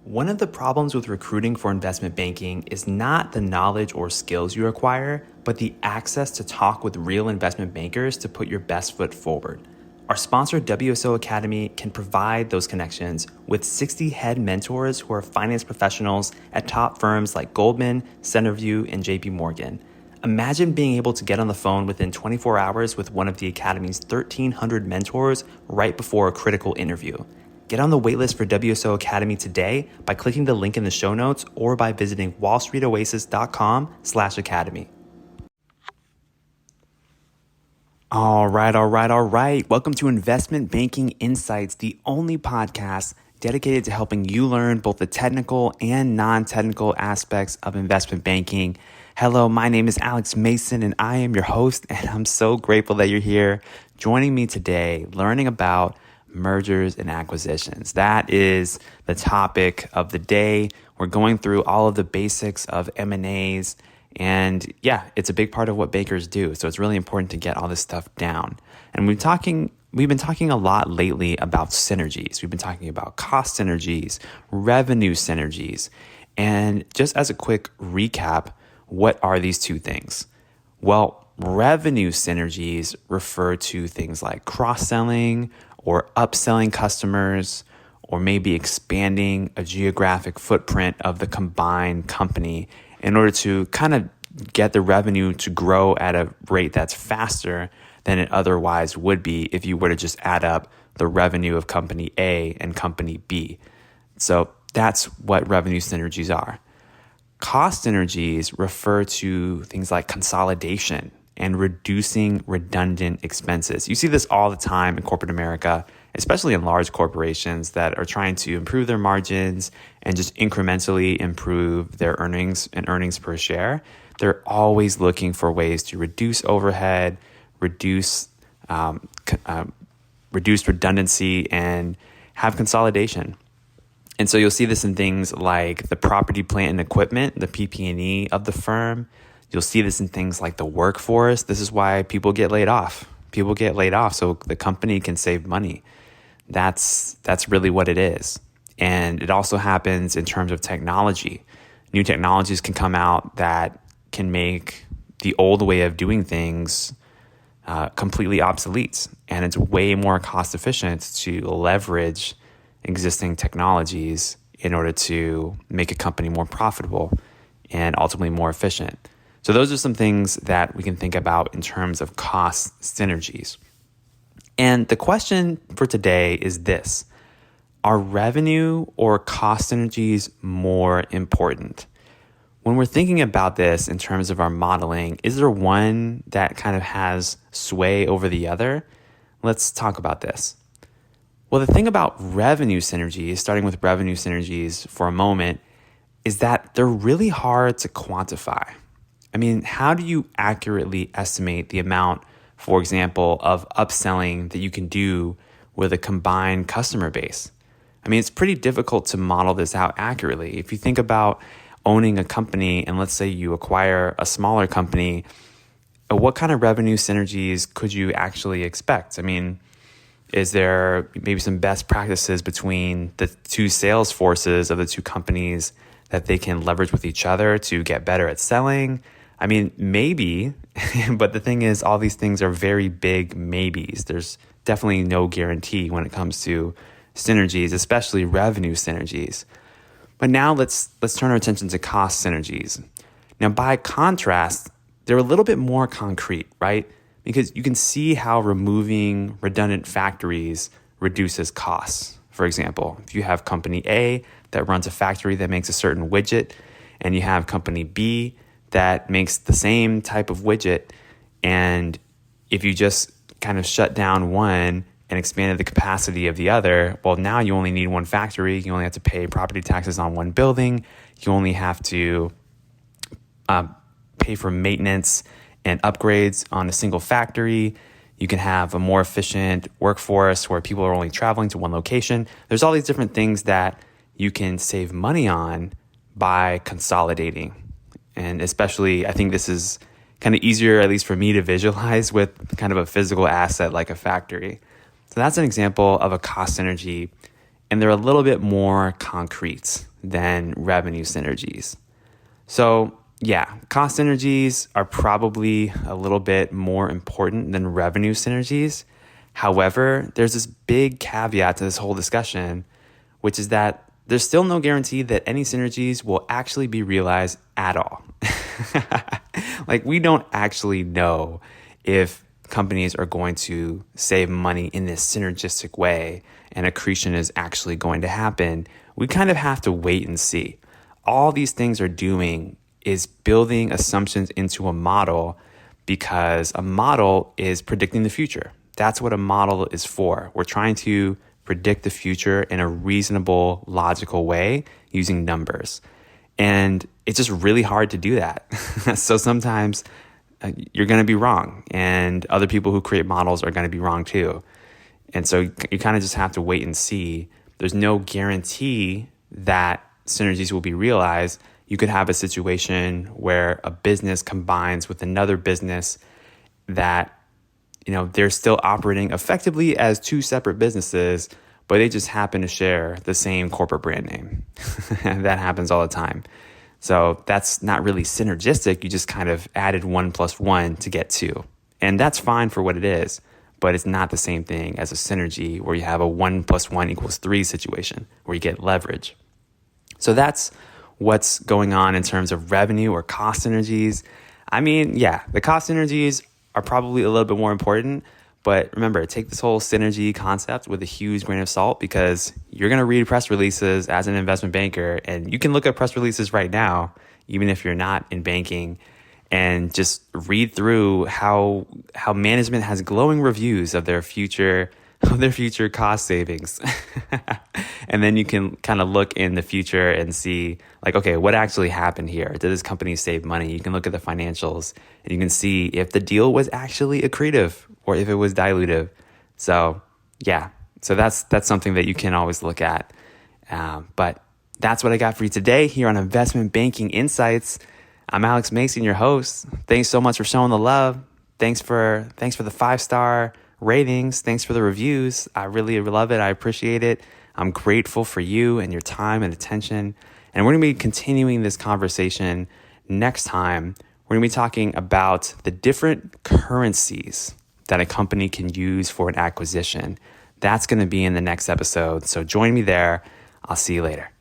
One of the problems with recruiting for investment banking is not the knowledge or skills you acquire, but the access to talk with real investment bankers to put your best foot forward. Our sponsor, WSO Academy, can provide those connections with 60 head mentors who are finance professionals at top firms like Goldman, Centerview, and JP Morgan. Imagine being able to get on the phone within 24 hours with one of the Academy's 1,300 mentors right before a critical interview. Get on the waitlist for WSO Academy today by clicking the link in the show notes or by visiting wallstreetoasis.com/academy. All right. Welcome to Investment Banking Insights, the only podcast dedicated to helping you learn both the technical and non-technical aspects of investment banking. Hello, my name is Alex Mason and I am your host, and I'm so grateful that you're here joining me today, learning about mergers and acquisitions. That is the topic of the day. We're going through all of the basics of M&As, and it's a big part of what bankers do. So it's really important to get all this stuff down. And we've been talking a lot lately about synergies. We've been talking about cost synergies, revenue synergies. And just as a quick recap, what are these two things? Well, revenue synergies refer to things like cross-selling or upselling customers, or maybe expanding a geographic footprint of the combined company in order to kind of get the revenue to grow at a rate that's faster than it otherwise would be if you were to just add up the revenue of company A and company B. So that's what revenue synergies are. Cost synergies refer to things like consolidation and reducing redundant expenses. You see this all the time in corporate America, especially in large corporations that are trying to improve their margins and just incrementally improve their earnings and earnings per share. They're always looking for ways to reduce overhead, reduce redundancy, and have consolidation. And so you'll see this in things like the property, plant, and equipment, the PP&E of the firm. You'll see this in things like the workforce. This is why people get laid off. People get laid off so the company can save money. That's really what it is. And it also happens in terms of technology. New technologies can come out that can make the old way of doing things completely obsolete. And it's way more cost efficient to leverage existing technologies in order to make a company more profitable and ultimately more efficient. So those are some things that we can think about in terms of cost synergies. And the question for today is this: are revenue or cost synergies more important? When we're thinking about this in terms of our modeling, is there one that kind of has sway over the other? Let's talk about this. Well, the thing about revenue synergies, starting with revenue synergies for a moment, is that they're really hard to quantify. I mean, how do you accurately estimate the amount, for example, of upselling that you can do with a combined customer base? I mean, it's pretty difficult to model this out accurately. If you think about owning a company and let's say you acquire a smaller company, what kind of revenue synergies could you actually expect? I mean, is there maybe some best practices between the two sales forces of the two companies that they can leverage with each other to get better at selling? I mean, maybe, but the thing is, all these things are very big maybes. There's definitely no guarantee when it comes to synergies, especially revenue synergies. But now let's turn our attention to cost synergies. Now, by contrast, they're a little bit more concrete, right? Because you can see how removing redundant factories reduces costs. For example, if you have company A that runs a factory that makes a certain widget, and you have company B that makes the same type of widget, and if you just kind of shut down one and expanded the capacity of the other, well, now you only need one factory. You only have to pay property taxes on one building. You only have to pay for maintenance and upgrades on a single factory. You can have a more efficient workforce where people are only traveling to one location. There's all these different things that you can save money on by consolidating. And especially, I think this is kind of easier, at least for me, to visualize with kind of a physical asset like a factory. So that's an example of a cost synergy, and they're a little bit more concrete. than revenue synergies. So yeah, cost synergies are probably a little bit more important than revenue synergies. However, there's this big caveat to this whole discussion, which is that there's still no guarantee that any synergies will actually be realized at all. Like, we don't actually know if companies are going to save money in this synergistic way and accretion is actually going to happen. We kind of have to wait and see. All these things are doing is building assumptions into a model, because a model is predicting the future. That's what a model is for. We're trying to predict the future in a reasonable, logical way using numbers. And it's just really hard to do that. So sometimes you're going to be wrong, and other people who create models are going to be wrong too. And so you kind of just have to wait and see. There's no guarantee that synergies will be realized. You could have a situation where a business combines with another business that, they're still operating effectively as two separate businesses, but they just happen to share the same corporate brand name. That happens all the time. So that's not really synergistic. You just kind of added 1 + 1 to get 2. And that's fine for what it is, but it's not the same thing as a synergy where you have a 1 + 1 = 3 situation where you get leverage. So that's what's going on in terms of revenue or cost synergies. I mean, yeah, the cost synergies are probably a little bit more important, but remember, take this whole synergy concept with a huge grain of salt, because you're going to read press releases as an investment banker, and you can look at press releases right now, even if you're not in banking, and just read through how management has glowing reviews of their future cost savings. And then you can kind of look in the future and see, like, okay, what actually happened here? Did this company save money? You can look at the financials and you can see if the deal was actually accretive or if it was dilutive. So yeah, so that's something that you can always look at. But that's what I got for you today here on Investment Banking Insights. I'm Alex Mason, your host. Thanks so much for showing the love. Thanks for the 5-star ratings. Thanks for the reviews. I really love it. I appreciate it. I'm grateful for you and your time and attention. And we're going to be continuing this conversation next time. We're going to be talking about the different currencies that a company can use for an acquisition. That's going to be in the next episode. So join me there. I'll see you later.